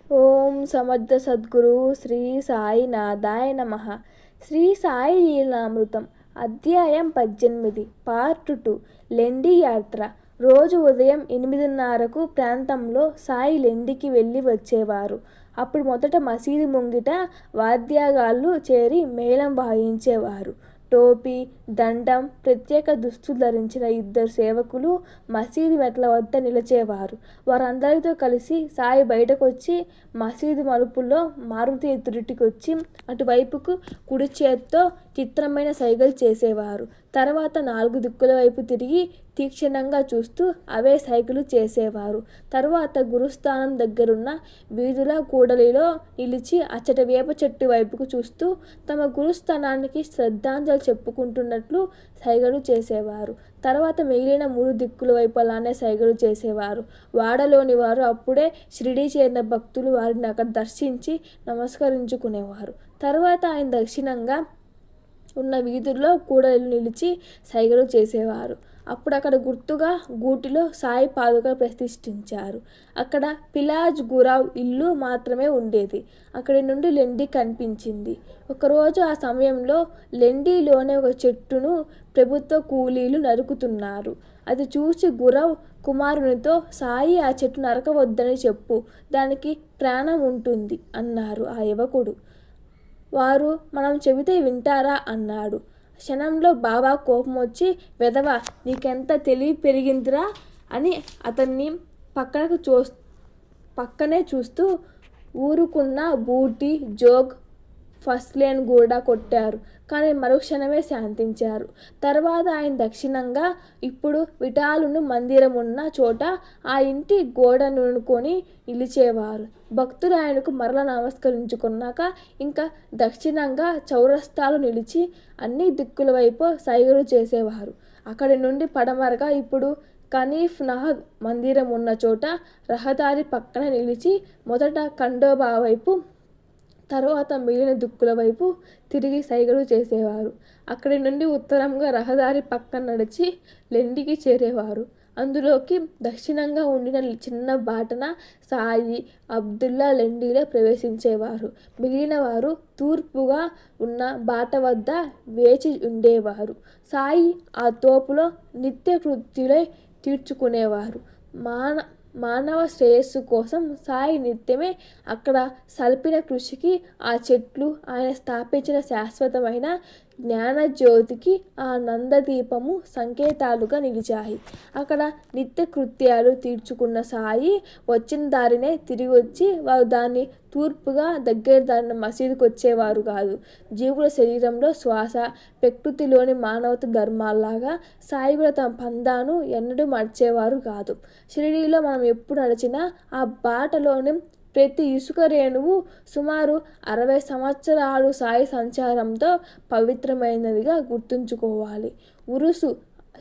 ఓం సమర్థ సద్గురు శ్రీ సాయినాథాయ నమః. శ్రీ సాయి లీలామృతం అధ్యాయం 18 పార్ట్ 2 లెండి యాత్ర. రోజు ఉదయం 8:30కు ప్రాంతంలో సాయి లెండికి వెళ్ళి వచ్చేవారు. అప్పుడు మొదట మసీదు ముంగిట వాద్యగాళ్ళు చేరి మేళం వాయించేవారు. టోపీ, దండం, ప్రత్యేక దుస్తులు ధరించిన 2 సేవకులు మసీదు మెట్ల వద్ద నిలిచేవారు. వారందరితో కలిసి సాయి బయటకొచ్చి మసీదు మలుపులో మారుతి ఎదుటికొచ్చి అటువైపుకు కుడి చేత్తో చిత్రమైన సైగలు చేసేవారు. తర్వాత 4 దిక్కుల వైపు తిరిగి తీక్షణంగా చూస్తూ అవే సైగలు చేసేవారు. తరువాత గురుస్థానం దగ్గరున్న వీధుల కూడలిలో నిలిచి అచ్చట వేప చెట్టు వైపుకు చూస్తూ తమ గురుస్థానానికి శ్రద్ధాంజలి చెప్పుకుంటున్నట్లు సైగలు చేసేవారు. తర్వాత మిగిలిన 3 దిక్కుల వైపు అలానే సైగలు చేసేవారు. వాడలోని వారు అప్పుడే షిరిడీ చేరిన భక్తులు వారిని అక్కడ దర్శించి నమస్కరించుకునేవారు. తర్వాత ఆయన దక్షిణంగా ఉన్న వీధుల్లో కూడలిలో నిలిచి సైగలు చేసేవారు. అప్పుడు అక్కడ గుర్తుగా గూటిలో సాయి పాదుకలు ప్రతిష్ఠించారు. అక్కడ పిలాజ్ గురావ్ ఇల్లు మాత్రమే ఉండేది. అక్కడి నుండి లెండి కనిపించింది. ఒకరోజు ఆ సమయంలో లెండిలోనే ఒక చెట్టును ప్రభుత్వ కూలీలు నరుకుతున్నారు. అది చూసి గురావ్ కుమారునితో, సాయి ఆ చెట్టు నరకవద్దని చెప్పు, దానికి ప్రాణం ఉంటుంది అన్నారు ఆ యువకుడు. వారు మనం చెబితే వింటారా అన్నాడు. క్షణంలో బాబా కోపం వచ్చి, వెధవా, నీకెంత తెలివి పెరిగిందిరా అని అతన్ని పక్కనే చూస్తూ ఊరుకున్న బూటీ, జోగ్, ఫస్ట్ లైన్ కూడా కొట్టారు. కానీ మరుక్షణమే శాంతించారు. తర్వాత ఆయన దక్షిణంగా ఇప్పుడు విఠాలుని మందిరం ఉన్న చోట ఆ ఇంటి గోడ నునుకొని నిలిచేవారు. భక్తులు ఆయనకు మరల నమస్కరించుకున్నాక ఇంకా దక్షిణంగా చౌరస్తాలు నిలిచి అన్ని దిక్కుల వైపు సైగలు చేసేవారు. అక్కడి నుండి పడమరగా ఇప్పుడు కనీఫ్ నహద్ మందిరం ఉన్న చోట రహదారి పక్కన నిలిచి మొదట ఖండోబా వైపు, తరువాత మిగిలిన దిక్కుల వైపు తిరిగి సైగలు చేసేవారు. అక్కడి నుండి ఉత్తరంగా రహదారి పక్కన నడిచి లెండికి చేరేవారు. అందులోకి దక్షిణంగా ఉండిన చిన్న బాటన సాయి, అబ్దుల్లా లెండిలో ప్రవేశించేవారు. మిగిలిన వారు తూర్పుగా ఉన్న బాట వద్ద వేచి ఉండేవారు. సాయి ఆ తోపులో నిత్య కృత్యులై తీర్చుకునేవారు. మానవ శ్రేయస్సు కోసం సాయి నిత్యమే అక్కడ సల్పిన కృషికి ఆ చెట్లు ఆయన స్థాపించిన శాశ్వతమైన జ్ఞానజ్యోతికి ఆ నందదీపము సంకేతాలుగా నిలిచాయి. అక్కడ నిత్య కృత్యాలు తీర్చుకున్న సాయి వచ్చిన దారినే తిరిగి వచ్చి వారు దాన్ని తూర్పుగా దగ్గర దారిన మసీదుకు వచ్చేవారు కాదు. జీవుల శరీరంలో శ్వాస, ప్రకృతిలోని మానవత ధర్మాల్లాగా సాయి కూడా తమ పందాను ఎన్నడూ మర్చేవారు కాదు. షిరిడీలో మనం ఎప్పుడు నడిచినా ఆ బాటలోని ప్రతి ఇసుక రేణువు సుమారు 60 సంవత్సరాలు సాయి సంచారంతో పవిత్రమైనదిగా గుర్తుంచుకోవాలి. ఉరుసు,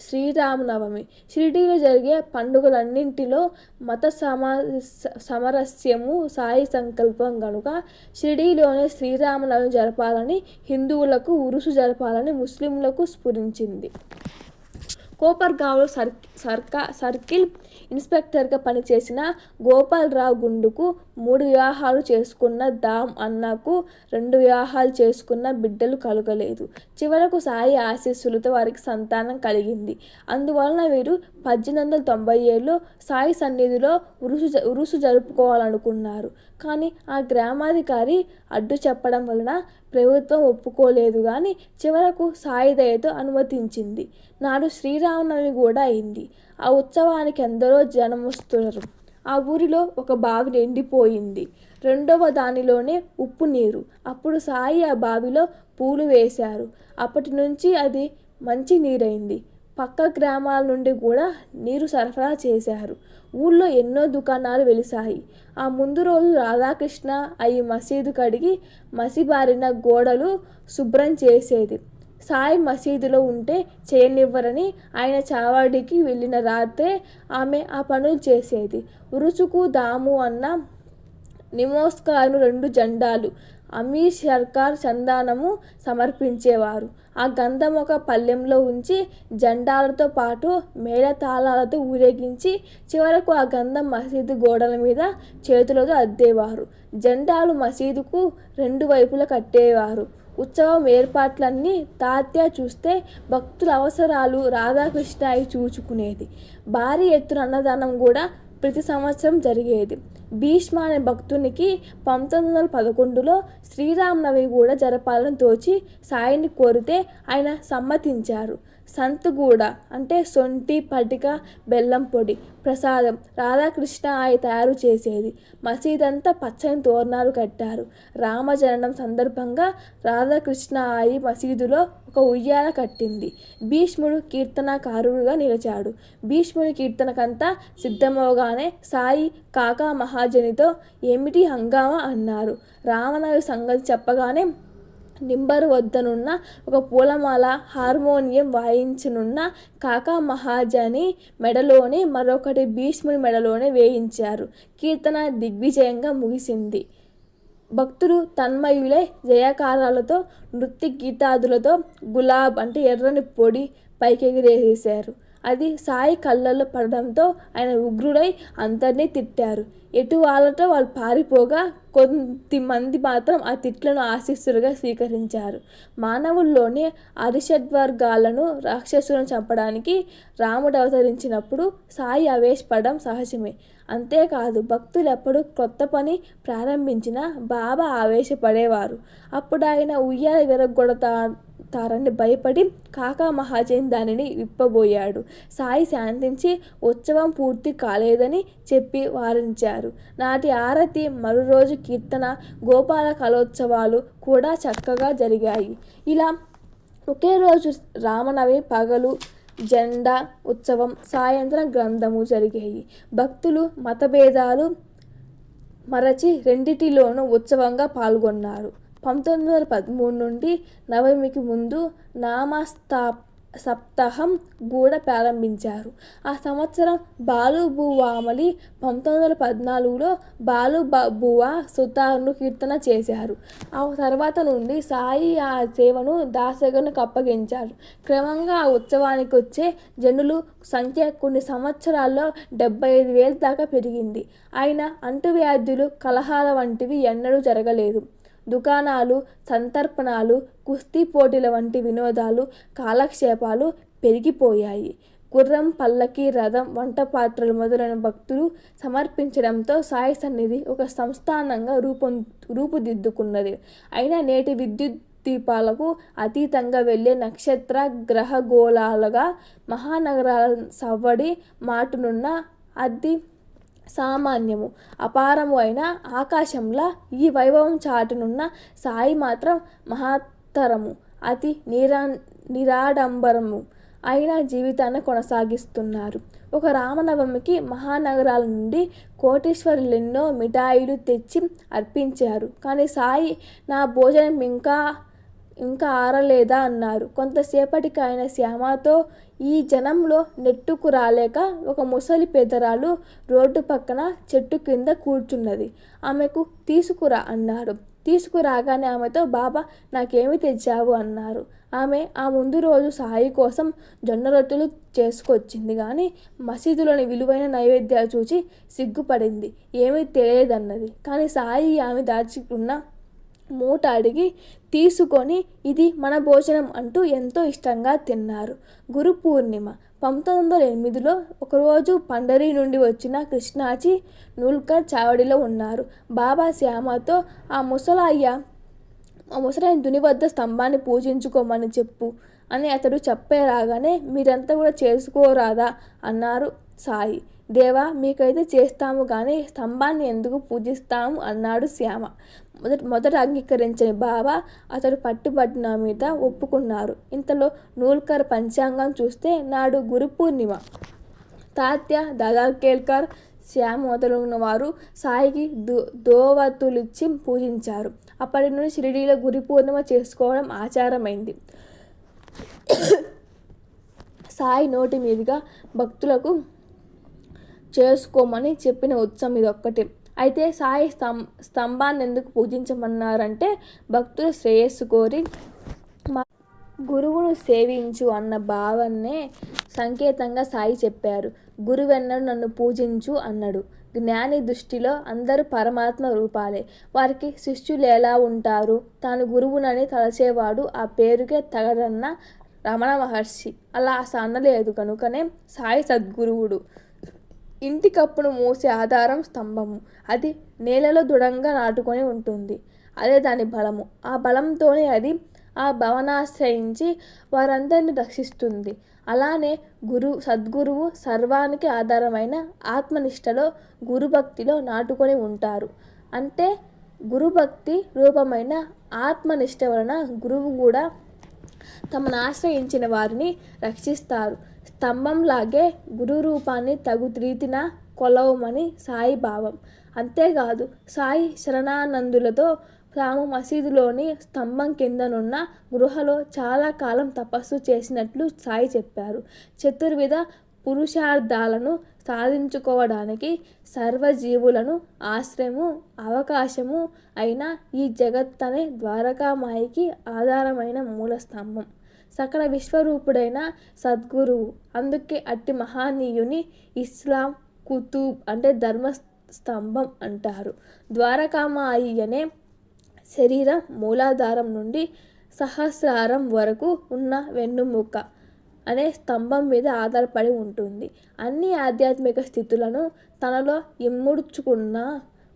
శ్రీరామనవమి, షిరిడీలో జరిగే పండుగలన్నింటిలో మత సామరస్యము సాయి సంకల్పం గనుక షిరిడీలోనే శ్రీరామనవమి జరపాలని హిందువులకు, ఉరుసు జరపాలని ముస్లింలకు స్ఫురించింది. కోపర్గావ్లో సర్కిల్ ఇన్స్పెక్టర్గా పనిచేసిన గోపాలరావు గుండుకు 3 వివాహాలు చేసుకున్న దామ్ అన్నకు 2 వివాహాలు చేసుకున్న బిడ్డలు కలుగలేదు. చివరకు సాయి ఆశీస్సులతో వారికి సంతానం కలిగింది. అందువలన వీరు 1897లో సాయి సన్నిధిలో ఉరుసు జరుపుకోవాలనుకున్నారు. కానీ ఆ గ్రామాధికారి అడ్డు చెప్పడం వలన ప్రభుత్వం ఒప్పుకోలేదు. కానీ చివరకు సాయి దయతో అనుమతించింది. నాడు శ్రీరామనవమి కూడా అయింది. ఆ ఉత్సవానికి ఎందరో జనమొస్తున్నారు. ఆ ఊరిలో ఒక బావి ఎండిపోయింది. 2వ దానిలోనే ఉప్పు నీరు. అప్పుడు సాయి ఆ బావిలో పూలు వేశారు. అప్పటి నుంచి అది మంచి నీరైంది. పక్క గ్రామాల నుండి కూడా నీరు సరఫరా చేశారు. ఊళ్ళో ఎన్నో దుకాణాలు వెలిశాయి. ఆ ముందు రోజు రాధాకృష్ణ అయి మసీదు కడిగి మసిబారిన గోడలు శుభ్రం చేసేది. సాయి మసీదులో ఉంటే చేయనివ్వరని ఆయన చావాడికి వెళ్ళిన రాత్రే ఆమె ఆ పనులు చేసేది. ఉరుసుకు దాము అన్న నిమోస్కారు 2 జెండాలు అమీర్ సర్కార్ చందనము సమర్పించేవారు. ఆ గంధం ఒక పళ్ళెంలో ఉంచి జెండాలతో పాటు మేళతాళాలతో ఊరేగించి చివరకు ఆ గంధం మసీదు గోడల మీద చేతులతో అద్దేవారు. జెండాలు మసీదుకు 2 వైపులా కట్టేవారు. ఉత్సవం ఏర్పాట్లన్నీ తాత్యా చూస్తే భక్తుల అవసరాలు రాధాకృష్ణ అయి చూచుకునేది. భారీ ఎత్తున అన్నదానం కూడా ప్రతి సంవత్సరం జరిగేది. భీష్మ అనే భక్తునికి 1911లో శ్రీరామనవమి కూడా జరపాలని తోచి సాయిని కోరితే ఆయన సమ్మతించారు. సంతుగూడ అంటే సొంటి, పటిక, బెల్లం పొడి ప్రసాదం రాధాకృష్ణ ఆయి తయారు చేసేది. మసీదంతా పచ్చని తోరణాలు కట్టారు. రామజననం సందర్భంగా రాధాకృష్ణ ఆయి మసీదులో ఒక ఉయ్యాల కట్టింది. భీష్ముడు కీర్తనకారుడుగా నిలిచాడు. భీష్ముడి కీర్తనకంతా సిద్ధమవగానే సాయి కాకా మహాజనితో ఏమిటి హంగామా అన్నారు. రామనవమి సంగతి చెప్పగానే నింబరు వద్దనున్న ఒక పూలమాల హార్మోనియం వాయించనున్న కాకా మహాజని మెడలోనే మరొకటి భీష్ముడి మెడలోనే వేయించారు. కీర్తన దిగ్విజయంగా ముగిసింది. భక్తులు తన్మయులై జయకారాలతో నృత్య గీతాదులతో గులాబ్ అంటే ఎర్రని పొడి పైకెగిరేసారు. అది సాయి కళ్ళల్లో పడడంతో ఆయన ఉగ్రుడై అందరినీ తిట్టారు. ఎటు వాళ్ళతో వాళ్ళు పారిపోగా కొద్దిమంది మాత్రం ఆ తిట్లను ఆశీస్సులుగా స్వీకరించారు. మానవుల్లోని అరిషడ్వర్గాలను రాక్షసులను చంపడానికి రాముడు అవతరించినప్పుడు సాయి ఆవేశపడడం సహజమే. అంతేకాదు భక్తులు ఎప్పుడు కొత్త పని ప్రారంభించినా బాబా ఆవేశపడేవారు. అప్పుడు ఆయన ఉయ్యాల విరగొడతారని భయపడి కాకా మహాజన్ దానిని విప్పబోయాడు. సాయి శాంతించి ఉత్సవం పూర్తి కాలేదని చెప్పి వారించారు. నాటి ఆరతి, మరురోజు కీర్తన, గోపాల కలోత్సవాలు కూడా చక్కగా జరిగాయి. ఇలా ఒకే రోజు రామనవమి పగలు జెండా ఉత్సవం, సాయంత్రం గ్రంథము జరిగాయి. భక్తులు మతభేదాలు మరచి రెండిటిలోనూ ఉత్సవంగా పాల్గొన్నారు. 1913 నుండి నవమికి ముందు సప్తాహం కూడా ప్రారంభించారు. ఆ సంవత్సరం బాలుబువామలి 1914లో బాలుబువా సుతార్ను కీర్తన చేశారు. ఆ తర్వాత నుండి సాయి ఆ సేవను దాసగనుకు అప్పగించారు. క్రమంగా ఆ ఉత్సవానికి వచ్చే జనులు సంఖ్య కొన్ని సంవత్సరాల్లో 75,000 దాకా పెరిగింది. అయినా అంటువ్యాధులు, కలహాల వంటివి ఎన్నడూ జరగలేదు. దుకాణాలు, సంతర్పణాలు, కుస్తీ పోటీల వంటి వినోదాలు, కాలక్షేపాలు పెరిగిపోయాయి. గుర్రం, పల్లకి, రథం, వంట పాత్రలు మొదలైన భక్తులు సమర్పించడంతో సాయి సన్నిధి ఒక సంస్థానంగా రూపుదిద్దుకున్నది. అయినా నేటి విద్యుత్ దీపాలకు అతీతంగా వెళ్ళే నక్షత్ర గ్రహగోళాలుగా మహానగరాల సవ్వడి మాటునున్న అది సామాన్యము, అపారము అయిన ఆకాశంలా ఈ వైభవం చాటునున్న సాయి మాత్రం మహత్తరము, అతి నిరాడంబరము అయిన జీవితాన్ని కొనసాగిస్తున్నారు. ఒక రామనవమికి మహానగరాల నుండి కోటీశ్వరులెన్నో మిఠాయిలు తెచ్చి అర్పించారు. కానీ సాయి నా భోజనం ఇంకా ఆరలేదా అన్నారు. కొంతసేపటికి ఆయన శ్యామతో ఈ జనంలో నెట్టుకు రాలేక ఒక ముసలి పెదరాలు రోడ్డు పక్కన చెట్టు కింద కూర్చున్నది. ఆమెకు తీసుకురా అన్నారు. తీసుకురాగానే ఆమెతో బాబా నాకేమి తెచ్చావు అన్నారు. ఆమె ఆ ముందు రోజు సాయి కోసం జొన్న రొట్టెలు చేసుకొచ్చింది. కానీ మసీదులోని విలువైన నైవేద్యాలు చూచి సిగ్గుపడింది. ఏమీ తెలియదన్నది. కానీ సాయి ఆమె దాచుకున్న మూట అడిగి తీసుకొని ఇది మన భోజనం అంటూ ఎంతో ఇష్టంగా తిన్నారు. గురు పూర్ణిమ 1908లో ఒకరోజు పండరీ నుండి వచ్చిన కృష్ణాజీ నూల్కర్ చావడిలో ఉన్నారు. బాబా శ్యామతో ఆ ముసలాయన దుని వద్ద స్తంభాన్ని పూజించుకోమని చెప్పు అని అతడు చెప్పరాగానే మీరంతా కూడా చేసుకోరాదా అన్నారు సాయి. దేవా మీకైతే చేస్తాము కానీ స్తంభాన్ని ఎందుకు పూజిస్తాము అన్నాడు శ్యామ. మొదట అంగీకరించని బాబా అతడు పట్టుబట్టిన మీద ఒప్పుకున్నారు. ఇంతలో నూల్కర్ పంచాంగం చూస్తే నాడు గురు పూర్ణిమ. తాత్య, దాదాకేల్కర్, శ్యామ మొదలైన వారు సాయికి దోవతులిచ్చి పూజించారు. అప్పటి నుండి షిరిడీలో గురు పూర్ణిమ చేసుకోవడం ఆచారమైంది. సాయి నోటి మీదుగా భక్తులకు చేసుకోమని చెప్పిన ఉత్సవం ఇదొక్కటే. అయితే సాయి స్తంభాన్ని ఎందుకు పూజించమన్నారంటే భక్తులు శ్రేయస్సు కోరి గురువును సేవించు అన్న భావన్నే సంకేతంగా సాయి చెప్పారు. గురువెన్నడు నన్ను పూజించు అన్నాడు. జ్ఞాని దృష్టిలో అందరూ పరమాత్మ రూపాలే. వారికి శిష్యులు ఎలా ఉంటారు? తాను గురువునని తలచేవాడు ఆ పేరుకే తగదన్న రమణ మహర్షి అలా అనలేదు కనుకనే సాయి సద్గురువుడు. ఇంటి కప్పును మూసే ఆధారం స్తంభము. అది నేలలో దృఢంగా నాటుకొని ఉంటుంది. అదే దాని బలము. ఆ బలంతోనే అది ఆ భవనాశ్రయించి వారందరినీ రక్షిస్తుంది. అలానే సద్గురువు సర్వానికి ఆధారమైన ఆత్మనిష్టలో గురుభక్తిలో నాటుకొని ఉంటారు. అంటే గురుభక్తి రూపమైన ఆత్మనిష్ట వలన గురువు కూడా తమను ఆశ్రయించిన వారిని రక్షిస్తారు. స్తంభంలాగే గురు రూపాన్ని తగు రీతిన కొలవమని సాయి భావం. అంతేకాదు సాయి శరణానందులతో తాము మసీదులోని స్తంభం కిందనున్న గృహలో చాలా కాలం తపస్సు చేసినట్లు సాయి చెప్పారు. చతుర్విధ పురుషార్థాలను సాధించుకోవడానికి సర్వజీవులను ఆశ్రయము అవకాశము అయిన ఈ జగత్తనే ద్వారకామాయికి ఆధారమైన మూల స్తంభం. సకల విశ్వరూపుడైన సద్గురువు. అందుకే అట్టి మహనీయుని ఇస్లాం కుతూబ్ అంటే ధర్మస్తంభం అంటారు. ద్వారకామాయి అనే శరీరం మూలాధారం నుండి సహస్రారం వరకు ఉన్న వెన్నుముక అనే స్తంభం మీద ఆధారపడి ఉంటుంది. అన్ని ఆధ్యాత్మిక స్థితులను తనలో ఇముడ్చుకున్న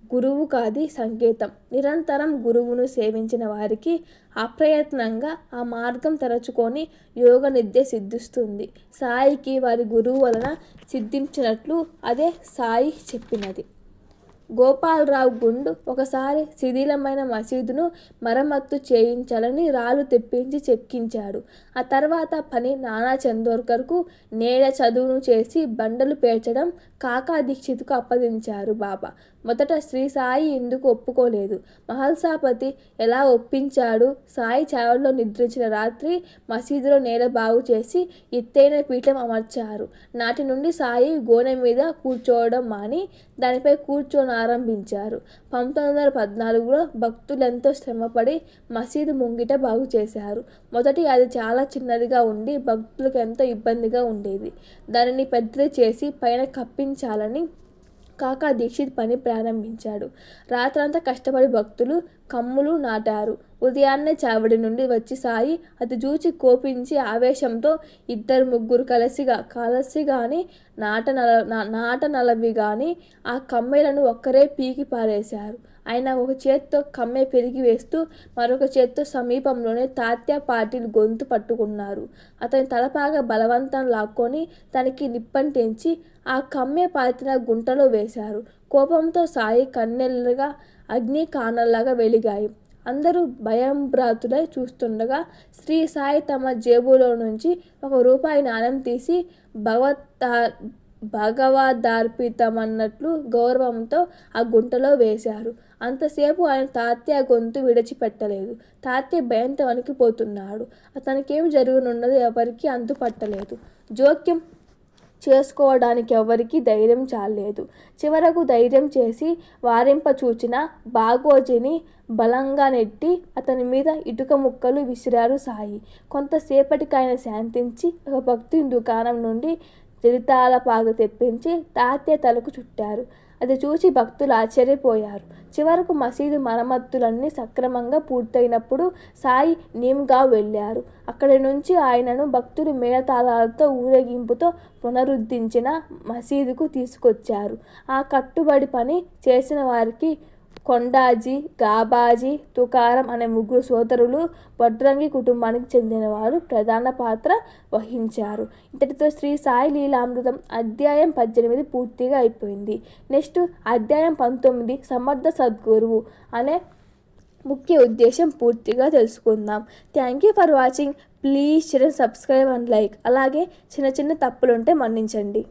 గురువు కాది సంకేతం. నిరంతరం గురువును సేవించిన వారికి అప్రయత్నంగా ఆ మార్గం తెరచుకొని యోగ నిద్య సిద్ధిస్తుంది. సాయికి వారి గురువు వలన సిద్ధించినట్లు అదే సాయి చెప్పినది. గోపాలరావు గుండు ఒకసారి శిథిలమైన మసీదును మరమ్మత్తు చేయించాలని రాళ్ళు తెప్పించి చెక్కించాడు. ఆ తర్వాత పని నానా చందోర్కర్కు నేల చదువును చేసి బండలు పేర్చడం కాకా దీక్షిత్కు అప్పగించారు బాబా. మొదట శ్రీ సాయి ఎందుకు ఒప్పుకోలేదు? మహల్సాపతి ఎలా ఒప్పించాడు? సాయి చావల్లో నిద్రించిన రాత్రి మసీదులో నేల బాగు చేసి ఎత్తైన పీఠం అమర్చారు. నాటి నుండి సాయి గోనె మీద కూర్చోవడం మాని దానిపై కూర్చోనారంభించారు. 1914లో భక్తులెంతో శ్రమపడి మసీదు ముంగిట బాగు చేశారు. మొదటి అది చాలా చిన్నదిగా ఉండి భక్తులకు ఎంతో ఇబ్బందిగా ఉండేది. దానిని పెద్దది చేసి పైన కప్పించాలని కాకా దీక్షిత్ పని ప్రారంభించాడు. రాత్రంతా కష్టపడి భక్తులు కమ్ములు నాటారు. ఉదయాన్నే చావడి నుండి వచ్చి సాయి అది చూచి కోపించి ఆవేశంతో 2-3 కలిసి గాని నాటనలవి గాని ఆ కమ్మెలను ఒక్కరే పీకి పారేశారు. ఆయన ఒక చేత్తో కమ్మె పెరిగి వేస్తూ మరొక చేత్తో సమీపంలోనే తాత్యా పాటిల్ గొంతు పట్టుకున్నారు. అతని తలపాగా బలవంతం లాక్కొని తనకి నిప్పంటించి ఆ కమ్మె పాతిన గుంటలో వేశారు. కోపంతో సాయి కన్నెలుగా అగ్ని కానల్లాగా వెలిగాయి. అందరూ భయంభ్రాతులై చూస్తుండగా శ్రీ సాయి తమ జేబులో నుంచి ₹1 నాణెం తీసి భగవదార్పితమన్నట్లు గౌరవంతో ఆ గుంటలో వేశారు. అంతసేపు ఆయన తాత్య గొంతు విడిచిపెట్టలేదు. తాత్య భయంతో వణికిపోతున్నాడు. అతనికేం జరగనున్నదో ఎవరికీ అంతుపట్టలేదు. జోక్యం చేసుకోవడానికి ఎవరికీ ధైర్యం చాలేదు. చివరకు ధైర్యం చేసి వారింపచూచిన బాగోజీని బలంగా నెట్టి అతని మీద ఇటుక ముక్కలు విసిరారు సాయి. కొంతసేపటికి ఆయన శాంతించి ఒక భక్తుని దుకాణం నుండి జలితాలపాకు తెప్పించి తాత్య తలకు చుట్టారు. అది చూసి భక్తులు ఆశ్చర్యపోయారు. చివరకు మసీదు మరమ్మతులన్నీ సక్రమంగా పూర్తయినప్పుడు సాయి నీమ్గావ్ వెళ్ళారు. అక్కడి నుంచి ఆయనను భక్తులు మేళతాళాలతో ఊరేగింపుతో పునరుద్ధరించిన మసీదుకు తీసుకొచ్చారు. ఆ కట్టుబడి పని చేసిన వారికి కొండాజీ, గాబాజీ, తుకారం అనే 3 సోదరులు వడ్రంగి కుటుంబానికి చెందినవారు ప్రధాన పాత్ర వహించారు. ఇంతటితో శ్రీ సాయి లీలామృతం అధ్యాయం 18 పూర్తిగా అయిపోయింది. నెక్స్ట్ అధ్యాయం 19 సమర్థ సద్గురువు అనే ముఖ్య ఉద్దేశం పూర్తిగా తెలుసుకుందాం. Thank you for watching. Please share, subscribe and like. అలాగే చిన్న తప్పులుంటే మన్నించండి.